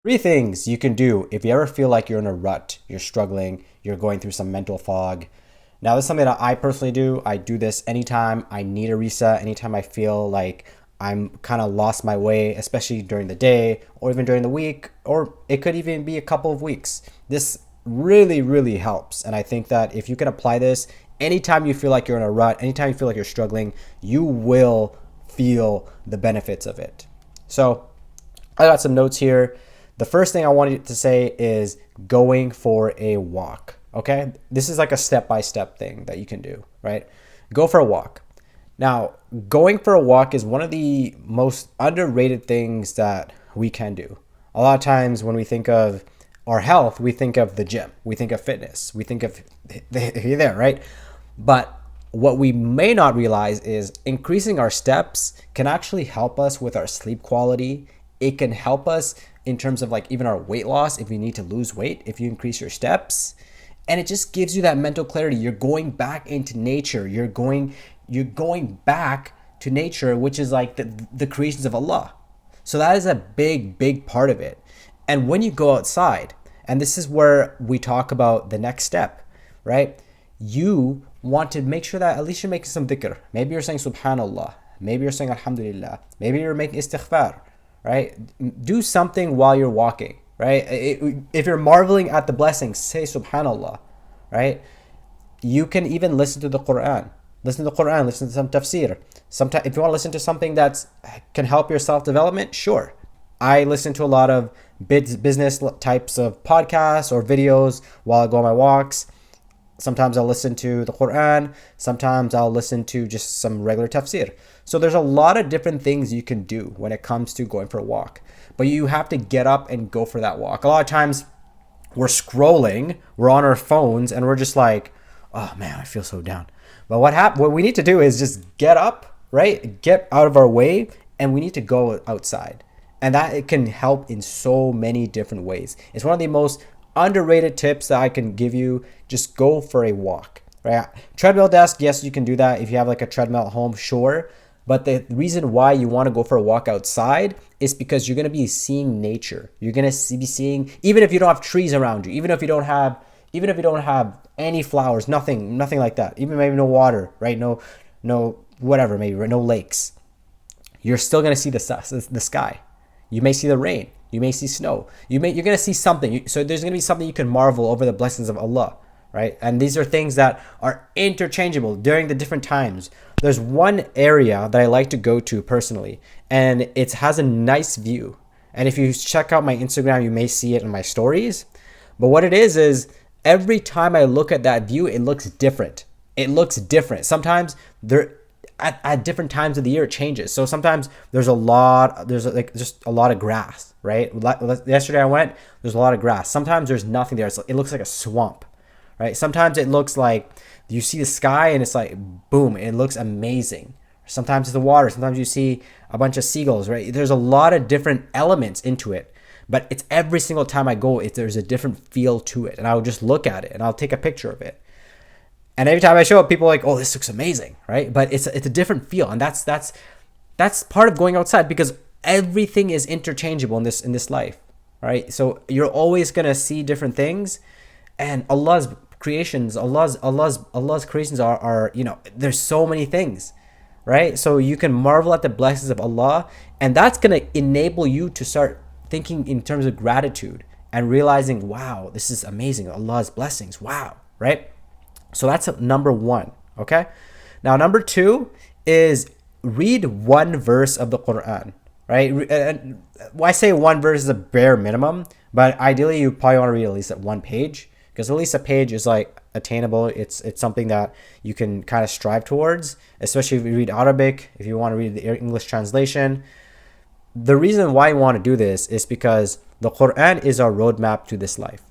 Three things you can do if you ever feel like you're in a rut, you're struggling, you're going through some mental fog. Now, this is something that I personally do. I do this anytime I need a reset, anytime I feel like I'm kind of lost my way, especially during the day or even during the week, or it could even be a couple of weeks. This really, really helps. And I think that if you can apply this anytime you feel like you're in a rut, anytime you feel like you're struggling, you will feel the benefits of it. So, I got some notes here. The first thing I wanted to say is going for a walk. Okay. This is like a step by step thing that you can do, right? Go for a walk. Now, going for a walk is one of the most underrated things that we can do. A lot of times when we think of our health, we think of the gym, we think of fitness, we think of you're there, right? But what we may not realize is increasing our steps can actually help us with our sleep quality. It can help us in terms of like even our weight loss if you need to lose weight, if you increase your steps. And it just gives you that mental clarity. You're going back into nature. You're going back to nature, which is like the creations of Allah. So that is a big, big part of it. And when you go outside, and this is where we talk about the next step, right? You want to make sure that at least you're making some dhikr. Maybe you're saying subhanallah. Maybe you're saying alhamdulillah. Maybe you're making istighfar, right? Do something while you're walking, right? If you're marveling at the blessings, say subhanallah, right? You can even listen to the Quran. Listen to the Quran, listen to some tafsir. Sometimes if you want to listen to something that can help your self-development, sure. I listen to a lot of business types of podcasts or videos while I go on my walks. Sometimes I'll listen to the Quran. Sometimes I'll listen to just some regular tafsir. So there's a lot of different things you can do when it comes to going for a walk. But you have to get up and go for that walk. A lot of times we're scrolling, we're on our phones, and we're just like, oh man, I feel so down. But what we need to do is just get up, right? Get out of our way, and we need to go outside. And that it can help in so many different ways. It's one of the most underrated tips that I can give you. Just go for a walk, right? Treadmill desk, yes, you can do that. If you have like a treadmill at home, sure. But the reason why you want to go for a walk outside is because you're going to be seeing nature. You're going to be seeing, even if you don't have trees around you, even if you don't have any flowers, nothing like that, even maybe no water, right? No, whatever, maybe no lakes. You're still going to see the sky. You may see the rain. You may see snow. You're going to see something. So there's going to be something you can marvel over the blessings of Allah, right? And these are things that are interchangeable during the different times. There's one area that I like to go to personally, and it has a nice view. And if you check out my Instagram, you may see it in my stories. But what it is every time I look at that view, it looks different. It looks different. Sometimes at different times of the year it changes. So sometimes there's like just a lot of grass, right? Yesterday I went, there's a lot of grass. Sometimes there's nothing there. It looks like a swamp, right? Sometimes it looks like you see the sky and it's like boom, it looks amazing. Sometimes it's the water. Sometimes you see a bunch of seagulls, right? There's a lot of different elements into it. But it's every single time I go, there's a different feel to it. And I'll just look at it and I'll take a picture of it. And every time I show up, people are like, "Oh, this looks amazing," right? But it's a different feel, and that's part of going outside because everything is interchangeable in this life, right? So you're always gonna see different things, and Allah's creations are there's so many things, right? So you can marvel at the blessings of Allah, and that's gonna enable you to start thinking in terms of gratitude and realizing, wow, this is amazing, Allah's blessings, wow, right? So that's number one, okay? Now, number two is read one verse of the Quran, right? And I say one verse is a bare minimum, but ideally you probably want to read at least at one page because at least a page is like attainable. It's something that you can kind of strive towards, especially if you read Arabic, if you want to read the English translation. The reason why you want to do this is because the Quran is our roadmap to this life.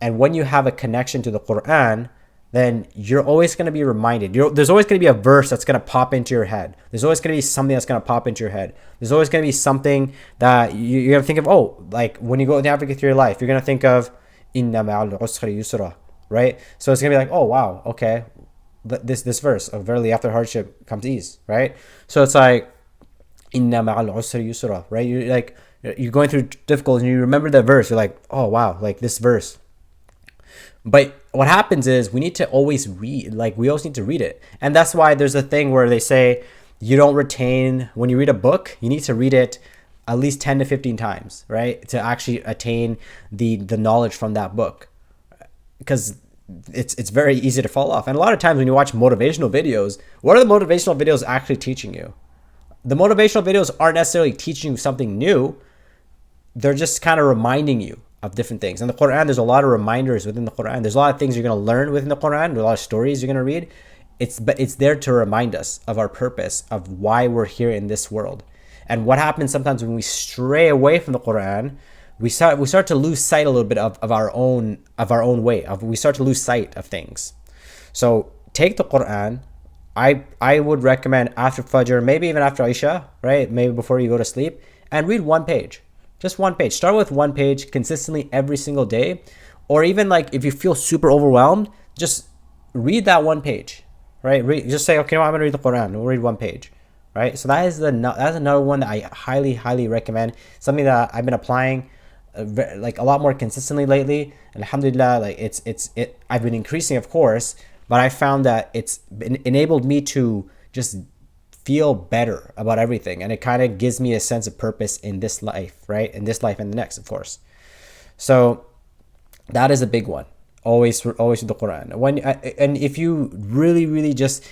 And when you have a connection to the Quran, then you're always going to be reminded. There's always going to be a verse that's going to pop into your head. There's always going to be something that's going to pop into your head. There's always going to be something that you're going to think of, like when you go navigate through your life, you're going to think of, inna ma'al usri yusra, right? So it's going to be like, oh, wow, okay. This verse, verily after hardship comes ease, right? So it's like, inna ma'al usri yusra, right? You're like, You're going through difficulties and you remember the verse. You're like, oh wow, like this verse. But what happens is we need to always read, like we always need to read it. And that's why there's a thing where they say you don't retain, when you read a book, you need to read it at least 10 to 15 times, right? To actually attain the knowledge from that book. Because it's very easy to fall off. And a lot of times when you watch motivational videos, what are the motivational videos actually teaching you? The motivational videos aren't necessarily teaching you something new. They're just kind of reminding you of different things. In the Quran, there's a lot of reminders within the Quran. There's a lot of things you're going to learn within the Quran. There's a lot of stories you're going to read. But it's there to remind us of our purpose, of why we're here in this world. And what happens sometimes when we stray away from the Quran, we start to lose sight a little bit of our own way. We start to lose sight of things. So take the Quran. I would recommend after Fajr, maybe even after Isha, right? Maybe before you go to sleep, and read one page. Just one page. Start with one page consistently every single day. Or even like if you feel super overwhelmed, just read that one page, right? Just say, okay, I'm going to read the Quran. We'll read one page, right? So that's another one that I highly, highly recommend. Something that I've been applying like a lot more consistently lately. And alhamdulillah, like I've been increasing, of course, but I found that it's enabled me to just feel better about everything, and it kind of gives me a sense of purpose in this life, right? In this life and the next, of course. So that is a big one. Always with the Quran. And if you really just,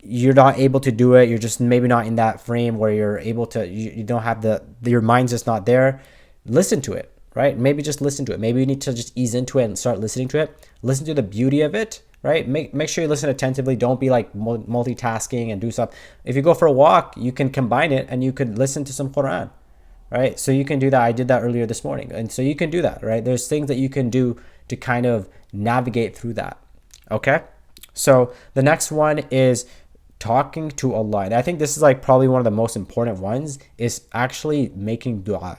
you're not able to do it, you're just maybe not in that frame where you're able to, you don't have your mind's just not there, listen to it, right? Maybe just listen to it. Maybe you need to just ease into it and start listening to it. Listen to the beauty of it, right? Make sure you listen attentively. Don't be like multitasking and do stuff. If you go for a walk, you can combine it and you could listen to some Quran, right? So you can do that. I did that earlier this morning. And so you can do that, right? There's things that you can do to kind of navigate through that. Okay. So the next one is talking to Allah. And I think this is like probably one of the most important ones, is actually making dua.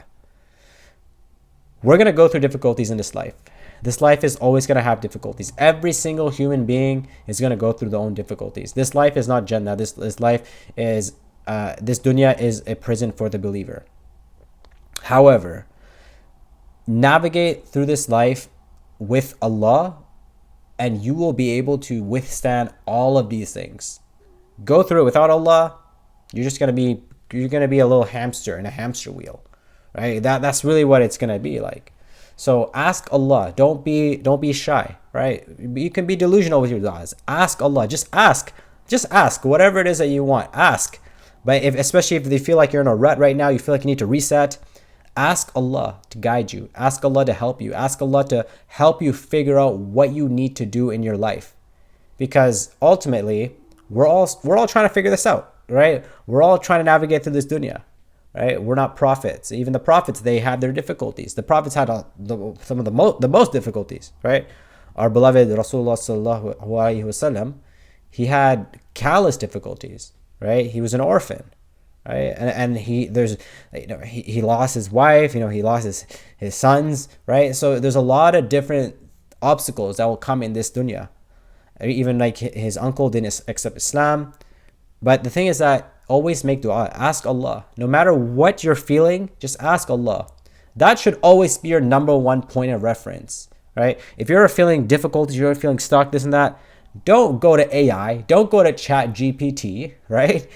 We're going to go through difficulties in this life. This life is always going to have difficulties. Every single human being is going to go through their own difficulties. This life is not Jannah. This life is, this dunya is a prison for the believer. However, navigate through this life with Allah, and you will be able to withstand all of these things. Go through it without Allah, you're going to be a little hamster in a hamster wheel, right? That's really what it's going to be like. So ask Allah. Don't be shy, right? You can be delusional with your du'as. Ask Allah. Just ask whatever it is that you want. Ask. But especially if you feel like you're in a rut right now, you feel like you need to reset, ask Allah to guide you. Ask Allah to help you. Ask Allah to help you figure out what you need to do in your life. Because ultimately, we're all trying to figure this out, right? We're all trying to navigate through this dunya. Right? We're not prophets. Even the prophets, they had their difficulties. The prophets had some of the most difficulties, right? Our beloved Rasulullah sallallahu alaihi wasallam, he had countless difficulties, right? He was an orphan, right? And he lost his wife, he lost his sons, right? So there's a lot of different obstacles that will come in this dunya. Even like his uncle didn't accept Islam. But the thing is that always make dua. Ask Allah. No matter what you're feeling, just ask Allah. That should always be your number one point of reference, right? If you're feeling difficulties, you're feeling stuck, this and that, don't go to AI. Don't go to Chat GPT, right?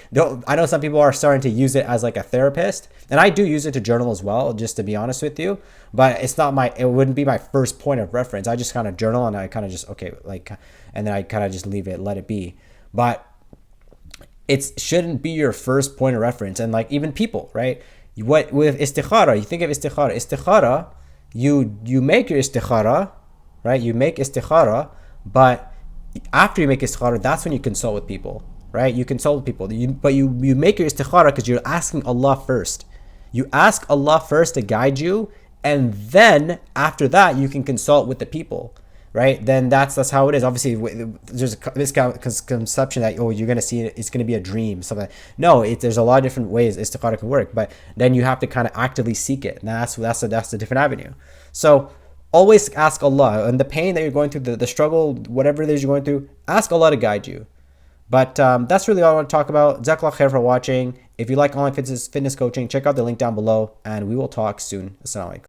I know some people are starting to use it as like a therapist, and I do use it to journal as well, just to be honest with you. But it wouldn't be my first point of reference. I just kind of journal and I kind of just, and then I kind of just let it be. But it shouldn't be your first point of reference. And like even people, right? With istikhara, you think of istikhara. Istikhara, you make your istikhara, right? You make istikhara, but after you make istikhara, that's when you consult with people, right? You consult with people. But you make your istikhara because you're asking Allah first. You ask Allah first to guide you, and then after that, you can consult with the people. Right, then that's how it is. Obviously, there's this conception that you're gonna see it's gonna be a dream, something. No, there's a lot of different ways istikhara can work, but then you have to kind of actively seek it. And that's a different avenue. So always ask Allah, and the pain that you're going through, the struggle, whatever it is you're going through, ask Allah to guide you. But that's really all I want to talk about. Jazakallah khair for watching. If you like online fitness coaching, check out the link down below, and we will talk soon. Assalamu alaikum.